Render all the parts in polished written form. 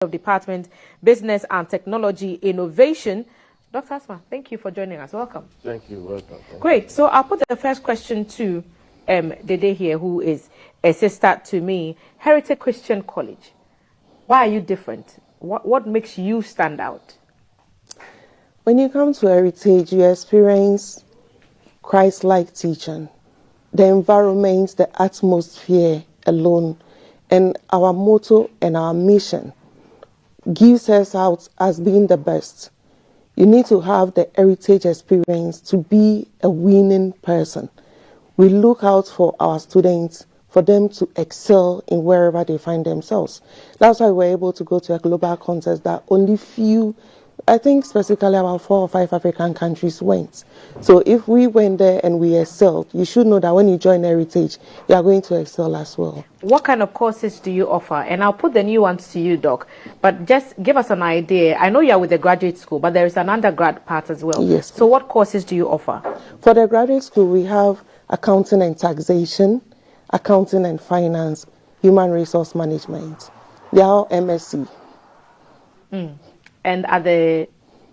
of Department, Business and Technology Innovation. Dr. Asma, thank you for joining us. Welcome. Thank you. Welcome. Great. So I'll put the first question to Dede here, who is a sister to me. Heritage Christian College. Why are you different? What makes you stand out? When you come to Heritage, you experience Christ-like teaching, the environment, the atmosphere alone, and our motto and our mission gives us out as being the best. You need to have the heritage experience to be a winning person. We look out for our students, for them to excel in wherever they find themselves. That's why we're able to go to a global contest that only few, I think specifically about 4 or 5 African countries went. So if we went there and we excelled, you should know that when you join Heritage, you are going to excel as well. What kind of courses do you offer? And I'll put the new ones to you, Doc. But just give us an idea. I know you are with the graduate school, but there is an undergrad part as well. Yes. So what courses do you offer? For the graduate school, we have accounting and taxation, accounting and finance, human resource management. They are all MSc. And at the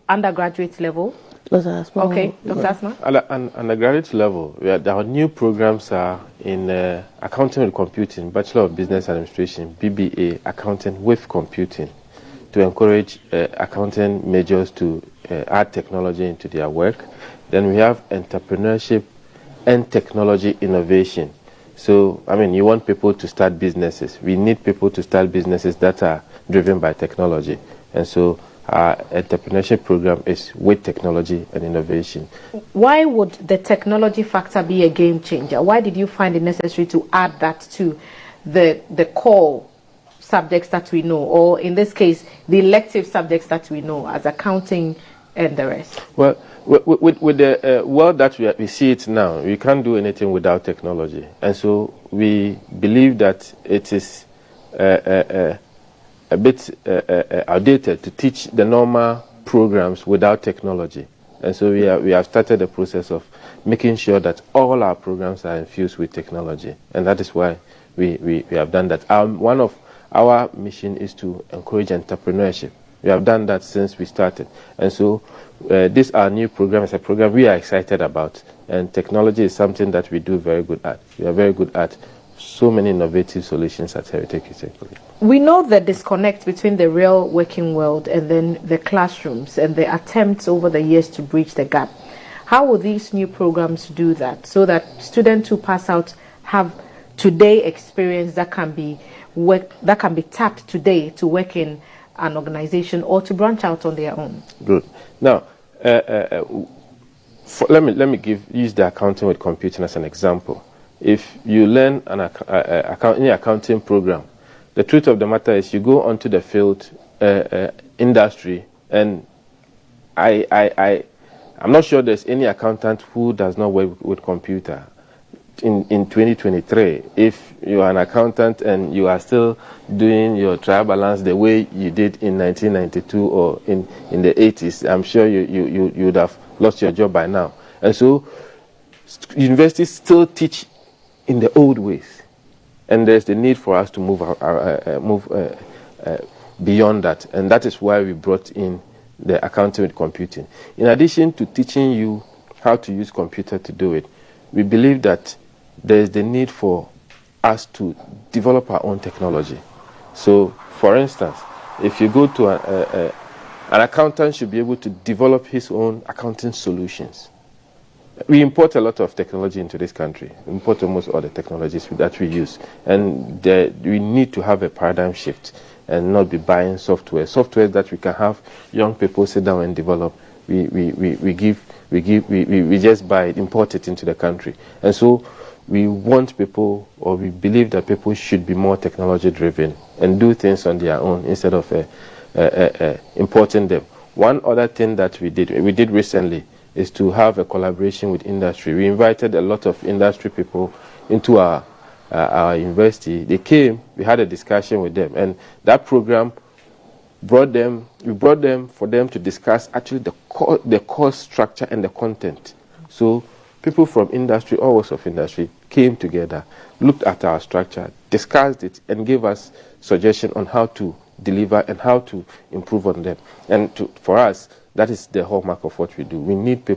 undergraduate level? Dr. Asma. Okay, Dr. Asma. At the graduate level, our new programs are in accounting with computing, Bachelor of Business Administration, BBA, accounting with computing, to encourage accounting majors to add technology into their work. Then we have entrepreneurship and technology innovation. So, I mean, you want people to start businesses. We need people to start businesses that are driven by technology. And so our entrepreneurship program is with technology and innovation. Why would the technology factor be a game changer? Why did you find it necessary to add that to the core subjects that we know, or in this case, the elective subjects that we know as accounting and the rest? Well, with the world that we see it now, we can't do anything without technology. And so we believe that it is a bit outdated to teach the normal programs without technology. And so we have started the process of making sure that all our programs are infused with technology. And that is why we have done that. One of our mission is to encourage entrepreneurship. We have done that since we started. And so this our new program is a program we are excited about. And technology is something that we do very good at. We are very good at so many innovative solutions at Heritage Christian College. We know the disconnect between the real working world and then the classrooms and the attempts over the years to bridge the gap. How will these new programs do that so that students who pass out have today experience that can be tapped today to work in an organization or to branch out on their own? Good. Now, let me use the accounting with computing as an example. If you learn any accounting program, the truth of the matter is you go onto the field industry, and I'm not sure there's any accountant who does not work with computer. In 2023, if you are an accountant and you are still doing your trial balance the way you did in 1992 or in the 80s, I'm sure you would have lost your job by now. And so universities still teach in the old ways, and there's the need for us to move beyond that, and that is why we brought in the accounting with computing. In addition to teaching you how to use computer to do it, we believe that there is the need for us to develop our own technology. So, for instance, if you go to an accountant should be able to develop his own accounting solutions. We import a lot of technology into this country. We import almost all the technologies that we use. And we need to have a paradigm shift and not be buying software. Software that we can have young people sit down and develop. We just buy it, import it into the country. And so we want people, or we believe that people should be more technology driven and do things on their own instead of importing them. One other thing that we did recently is to have a collaboration with industry. We invited a lot of industry people into our university. They came, we had a discussion with them, and that program we brought them for them to discuss actually the course structure and the content. So people from industry, all sorts of industry, came together, looked at our structure, discussed it, and gave us suggestions on how to deliver and how to improve on them. And for us, that is the hallmark of what we do. We need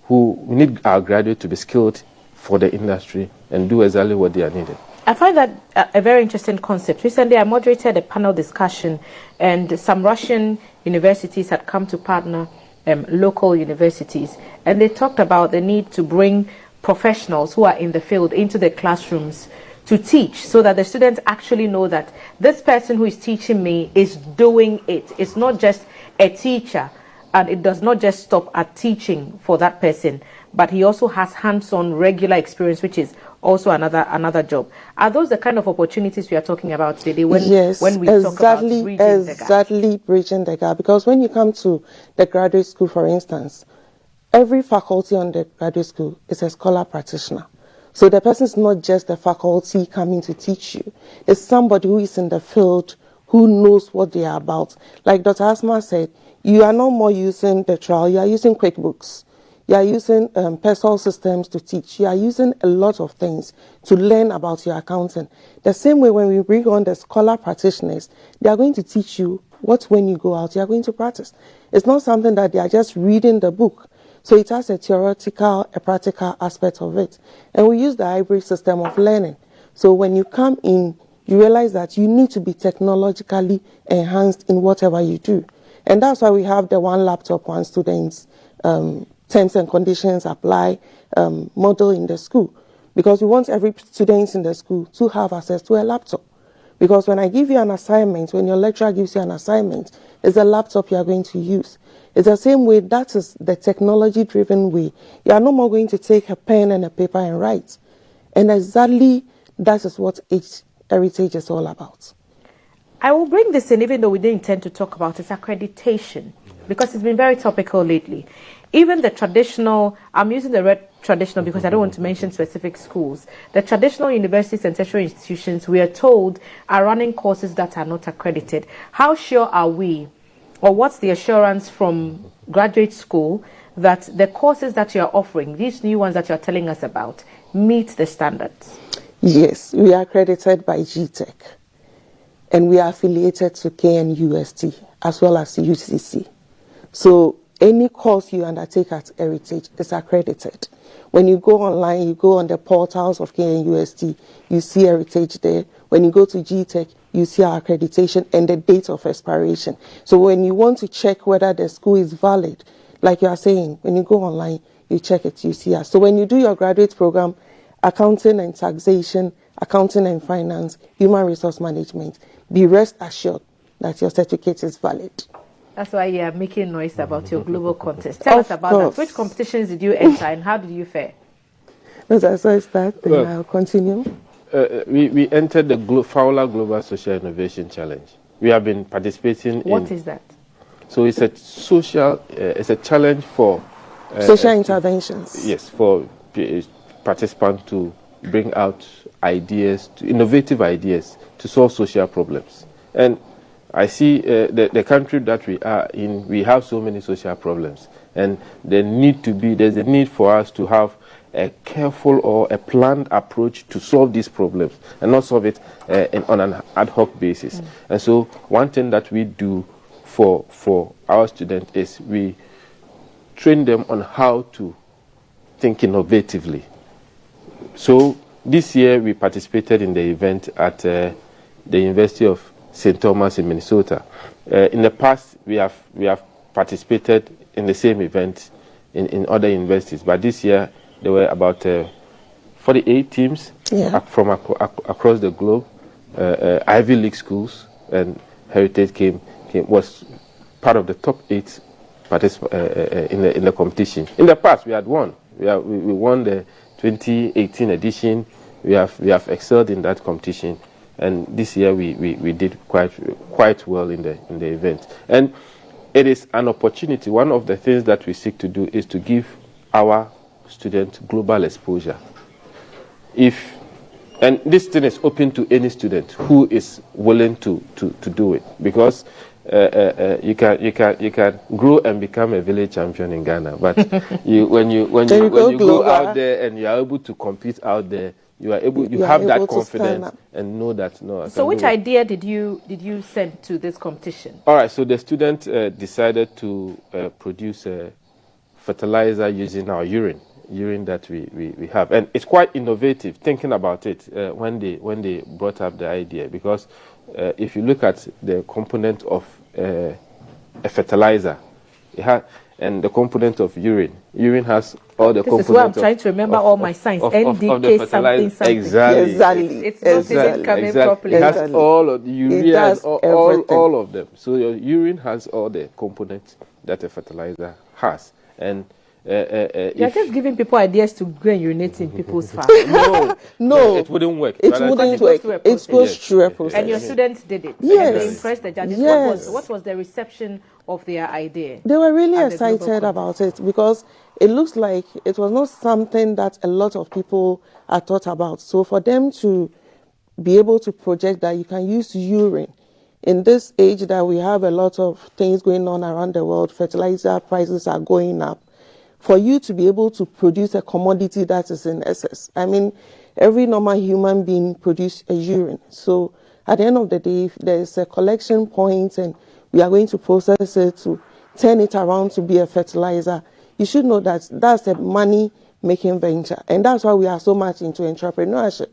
we need our graduates to be skilled for the industry and do exactly what they are needed. I find that a very interesting concept. Recently, I moderated a panel discussion, and some Russian universities had come to partner local universities, and they talked about the need to bring professionals who are in the field into the classrooms to teach, so that the students actually know that this person who is teaching me is doing it. It's not just a teacher, and it does not just stop at teaching for that person, but he also has hands-on regular experience, which is also another job. Are those the kind of opportunities we are talking about today when we talk about bridging the gap? Exactly, bridging the gap. Because when you come to the graduate school, for instance, every faculty on the graduate school is a scholar practitioner. So the person is not just a faculty coming to teach you. It's somebody who is in the field, who knows what they are about. Like Dr. Asma said, you are no more using the trial, you are using QuickBooks. You are using personal systems to teach. You are using a lot of things to learn about your accounting. The same way when we bring on the scholar practitioners, they are going to teach you what when you go out, you are going to practice. It's not something that they are just reading the book. So it has a theoretical, a practical aspect of it. And we use the hybrid system of learning. So when you come in, you realize that you need to be technologically enhanced in whatever you do. And that's why we have the one laptop, one student's terms and conditions apply model in the school, because we want every student in the school to have access to a laptop. Because when I give you an assignment, when your lecturer gives you an assignment, it's a laptop you are going to use. It's the same way, that is the technology-driven way. You are no more going to take a pen and a paper and write. And exactly that is what heritage is all about. I will bring this in, even though we didn't intend to talk about it, accreditation, because it's been very topical lately. Even the traditional, I'm using the word traditional because I don't want to mention specific schools. The traditional universities and tertiary institutions, we are told, are running courses that are not accredited. How sure are we, or what's the assurance from graduate school that the courses that you're offering, these new ones that you're telling us about, meet the standards? Yes, we are accredited by GTech, and we are affiliated to KNUST as well as UCC. So any course you undertake at Heritage is accredited. When you go online, you go on the portals of KNUST, you see Heritage there. When you go to GTech, you see our accreditation and the date of expiration. So when you want to check whether the school is valid, like you are saying, when you go online, you check it, you see us. So when you do your graduate program, accounting and taxation, accounting and finance, human resource management, be rest assured that your certificate is valid. That's why you are making noise about your global contest. Tell us about that. Which competitions did you enter and how did you fare? As I start, then I'll continue. We entered the Fowler Global Social Innovation Challenge. We have been participating What is that? So it's a social, it's a challenge for... social interventions. Yes, for participants to bring out ideas, innovative ideas to solve social problems. And I see the country that we are in, we have so many social problems. And there's a need for us to have a careful or a planned approach to solve these problems and not solve it on an ad hoc basis. And so one thing that we do for our students is we train them on how to think innovatively. So this year we participated in the event at the University of St. Thomas in Minnesota. In the past, we have participated in the same event in other universities, but this year there were about 48 teams from across the globe, Ivy League schools, and Heritage was part of the top 8 in the competition. In the past, we had won. We won the 2018 edition. We have excelled in that competition. And this year we did quite well in the event. And it is an opportunity. One of the things that we seek to do is to give our students global exposure. And this thing is open to any student who is willing to do it, because you can grow and become a village champion in Ghana, but when you go out there and you are able to compete out there, you are able, you have that confidence and know that no. So which idea did you send to this competition? All right, so the student decided to produce a fertilizer using our urine that we have, and it's quite innovative thinking about it when they brought up the idea, because if you look at the component of a fertilizer, and the component of urine has all the components. This is where I'm trying to remember all my science. NDK something. Exactly. It's not even coming properly. It has all of the urea and all of them. So your urine has all the components that a fertilizer has. And you're just giving people ideas to go and urinate in people's farms. No, it wouldn't work. It wouldn't work. It goes through a process. And your students did it. Yes. And they impressed the judges. Yes. What was the reception of their idea? They were really excited about it, because it looks like it was not something that a lot of people had thought about. So for them to be able to project that you can use urine in this age that we have a lot of things going on around the world, fertilizer prices are going up. For you to be able to produce a commodity that is in excess. I mean, every normal human being produces a urine. So at the end of the day, if there is a collection point and we are going to process it to turn it around to be a fertilizer, you should know that that's a money-making venture. And that's why we are so much into entrepreneurship,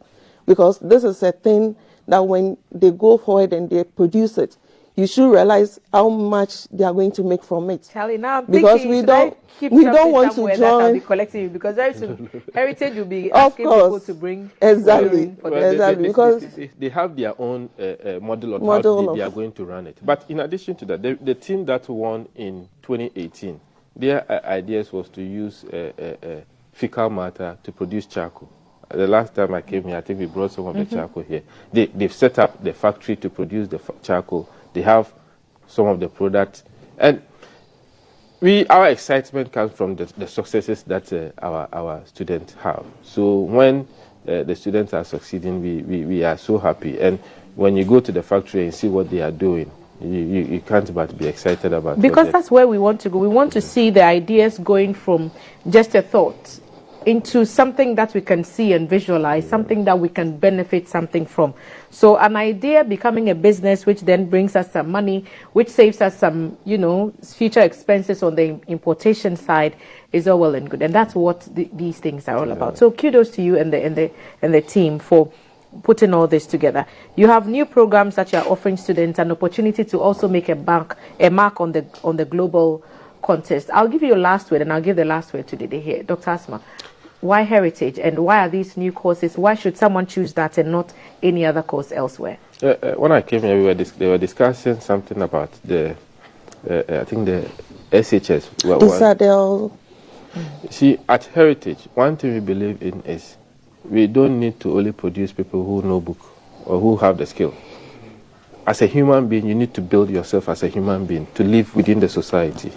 because this is a thing that when they go forward and they produce it, you should realize how much they are going to make from it. Charlie, now I'm because thinking, we don't want to join. I'll be collecting it, because very soon Heritage will be asking people to bring exactly because they have their own model on how they are going to run it. But in addition to that, the team that won in 2018, their ideas was to use fecal matter to produce charcoal. The last time I came here, I think we brought some of the charcoal here. They've set up the factory to produce the charcoal. They have some of the products, and our excitement comes from the successes that our students have. So when the students are succeeding, we are so happy. And when you go to the factory and see what they are doing, you can't but be excited about it. Because that's where we want to go. We want to see the ideas going from just a thought into something that we can see and visualize, something that we can benefit something from. So an idea becoming a business, which then brings us some money, which saves us some, future expenses on the importation side, is all well and good. And that's what these things are all about. So kudos to you and the team for putting all this together. You have new programs that you are offering students, an opportunity to also make a mark on the global contest. I'll give you your last word, and I'll give the last word to Dede here. Dr. Asma, why Heritage, and why are these new courses? Why should someone choose that and not any other course elsewhere? When I came here, they were discussing something about I think the SHS. Isadel. See, at Heritage, one thing we believe in is we don't need to only produce people who know book or who have the skill. As a human being, you need to build yourself as a human being to live within the society.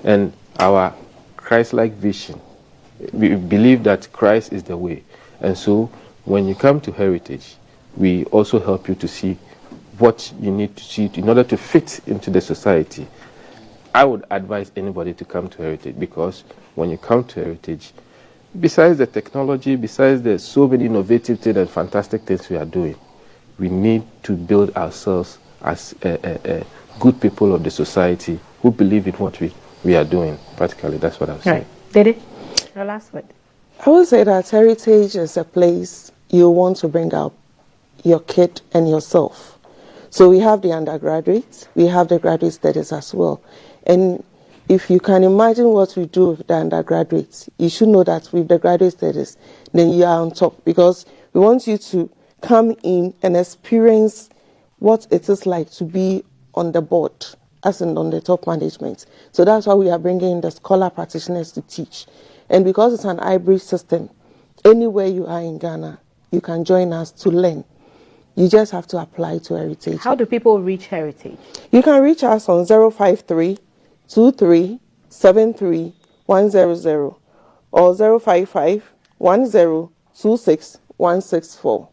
And our Christ-like vision, we believe that Christ is the way. And so when you come to Heritage, we also help you to see what you need to see in order to fit into the society. I would advise anybody to come to Heritage, because when you come to Heritage, besides the technology, besides the so many innovative things and fantastic things we are doing, we need to build ourselves as good people of the society who believe in what we are doing. Practically, that's what I was saying. Right. Dede, your last word. I would say that Heritage is a place you want to bring up your kid and yourself. So we have the undergraduates, we have the graduate studies as well. And if you can imagine what we do with the undergraduates, you should know that with the graduate studies, then you are on top, because we want you to come in and experience what it is like to be on the board, as in on the top management. So that's why we are bringing in the scholar practitioners to teach. And because it's an hybrid system, anywhere you are in Ghana, you can join us to learn. You just have to apply to Heritage. How do people reach Heritage? You can reach us on 053 23 73 100 or 055 1026 164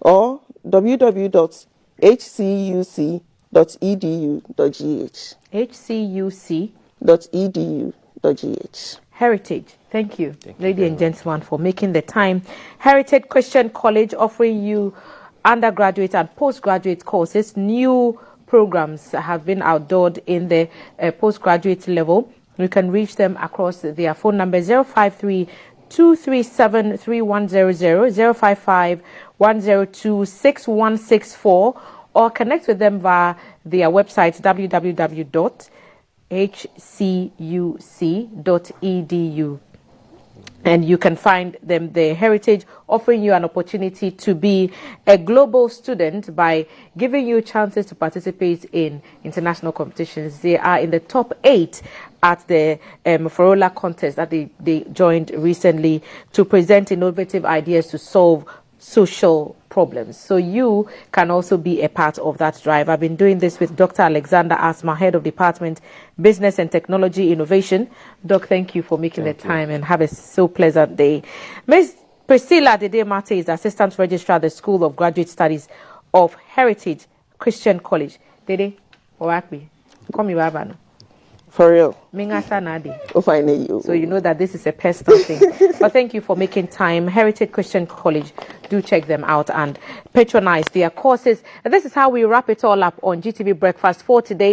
or www.hcuc.edu.gh. hcuc.edu.gh. heritage.gh. Heritage. Thank you, ladies and gentlemen, for making the time. Heritage Christian College offering you undergraduate and postgraduate courses. New programs have been outlawed in the postgraduate level. You can reach them across their phone number 053 237 3100, 055 102 6164, or connect with them via their website www.hcuc.edu. And you can find them the Heritage offering you an opportunity to be a global student by giving you chances to participate in international competitions. They are in the top 8 at the Forola contest that they joined recently to present innovative ideas to solve social problems. So you can also be a part of that drive. I've been doing this with Dr. Alexander Asma, Head of Department, Business and Technology Innovation. Doc, thank you for making the time and have a so pleasant day. Ms. Priscilla Dede Mate is Assistant Registrar at the School of Graduate Studies of Heritage Christian College. Dede, Owakbi, come you have For real. So you know that this is a personal thing. But thank you for making time. Heritage Christian College, do check them out and patronize their courses. And this is how we wrap it all up on GTV Breakfast for today.